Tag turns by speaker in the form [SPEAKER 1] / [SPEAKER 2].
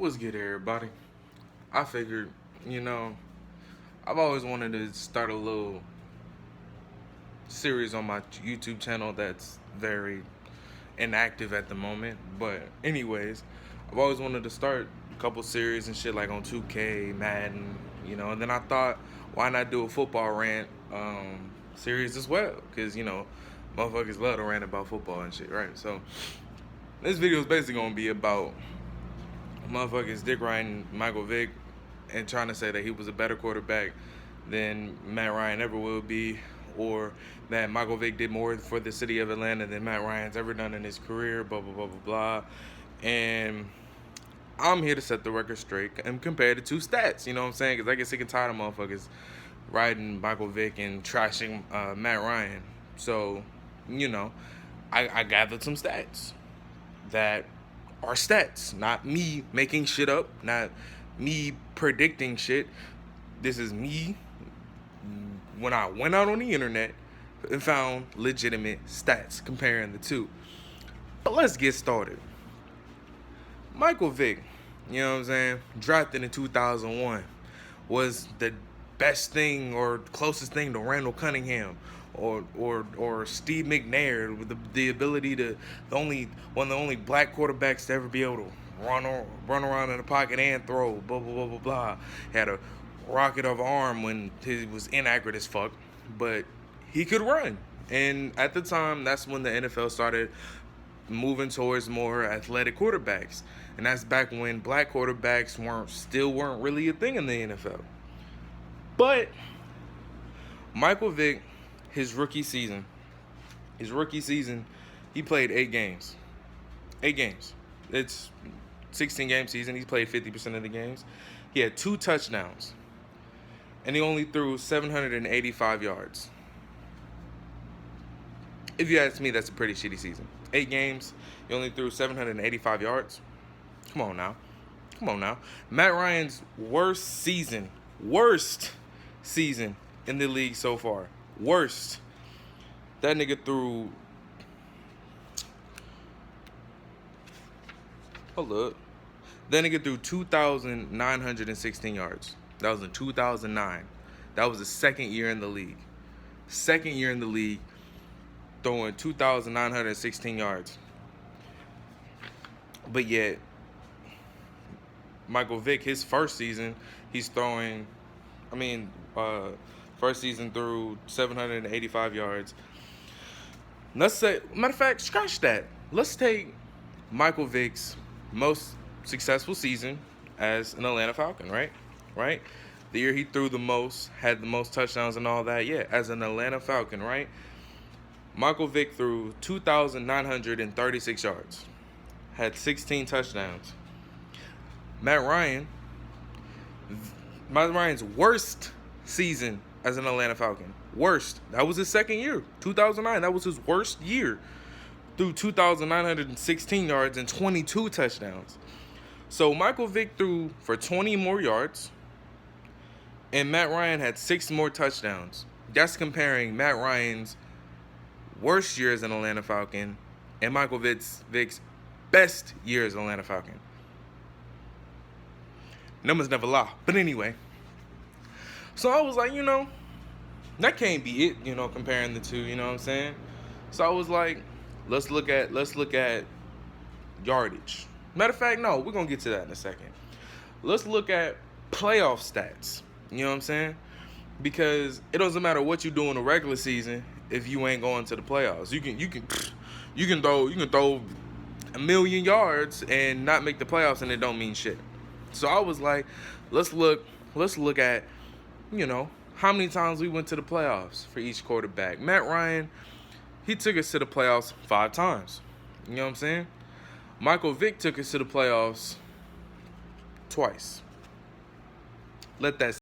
[SPEAKER 1] What's good, everybody? I figured, I've always wanted to start a little series on my YouTube channel that's very inactive at the moment. But anyways, I've always wanted to start a couple series and shit like on 2K, Madden, and then I thought, why not do a football rant series as well? Because, motherfuckers love to rant about football and shit, right? So this video is basically going to be about motherfuckers dick riding Michael Vick and trying to say that he was a better quarterback than Matt Ryan ever will be, or that Michael Vick did more for the city of Atlanta than Matt Ryan's ever done in his career, blah, blah, blah, blah, blah. And I'm here to set the record straight and compare the two stats, you know what I'm saying? Because I get sick and tired of motherfuckers riding Michael Vick and trashing Matt Ryan. So, I gathered some stats that are stats, not me making shit up, not me predicting shit. This is me when I went out on the internet and found legitimate stats comparing the two. But let's get started. Michael Vick, you know what I'm saying, drafted in 2001, was the best thing or closest thing to Randall Cunningham or Steve McNair, with the ability to one of the only black quarterbacks to ever be able to run around in the pocket and throw, blah blah blah blah blah. Had a rocket of arm when he was inaccurate as fuck, but he could run. And at the time, that's when the NFL started moving towards more athletic quarterbacks, and that's back when black quarterbacks weren't really a thing in the NFL. But Michael Vick, his rookie season, he played 8 games. 8 games. It's 16-game season. He played 50% of the games. He had 2 touchdowns, and he only threw 785 yards. If you ask me, that's a pretty shitty season. 8 games, he only threw 785 yards. Come on now. Matt Ryan's worst season in the league so far. Worst. That nigga threw... Hold up. That nigga threw 2,916 yards. That was in 2009. That was the second year in the league. Throwing 2,916 yards. But yet, Michael Vick, his first season, he's throwing... first season threw 785 yards. Let's say, matter of fact, scratch that. Let's take Michael Vick's most successful season as an Atlanta Falcon, right? The year he threw the most, had the most touchdowns and all that, yeah, as an Atlanta Falcon, right? Michael Vick threw 2,936 yards, had 16 touchdowns. Matt Ryan's worst season as an Atlanta Falcon. Worst. That was his second year. 2009. That was his worst year. Threw 2,916 yards and 22 touchdowns. So Michael Vick threw for 20 more yards, and Matt Ryan had 6 more touchdowns. That's comparing Matt Ryan's worst year as an Atlanta Falcon and Michael Vick's best year as an Atlanta Falcon. Numbers never lie. But anyway, so I was like, that can't be it, comparing the two, you know what I'm saying? So I was like, let's look at yardage. Matter of fact, no, we're going to get to that in a second. Let's look at playoff stats, you know what I'm saying? Because it doesn't matter what you do in the regular season if you ain't going to the playoffs. You can throw a million yards and not make the playoffs, and it don't mean shit. So I was like, let's look at, how many times we went to the playoffs for each quarterback. Matt Ryan, he took us to the playoffs 5 times. You know what I'm saying? Michael Vick took us to the playoffs twice. Let that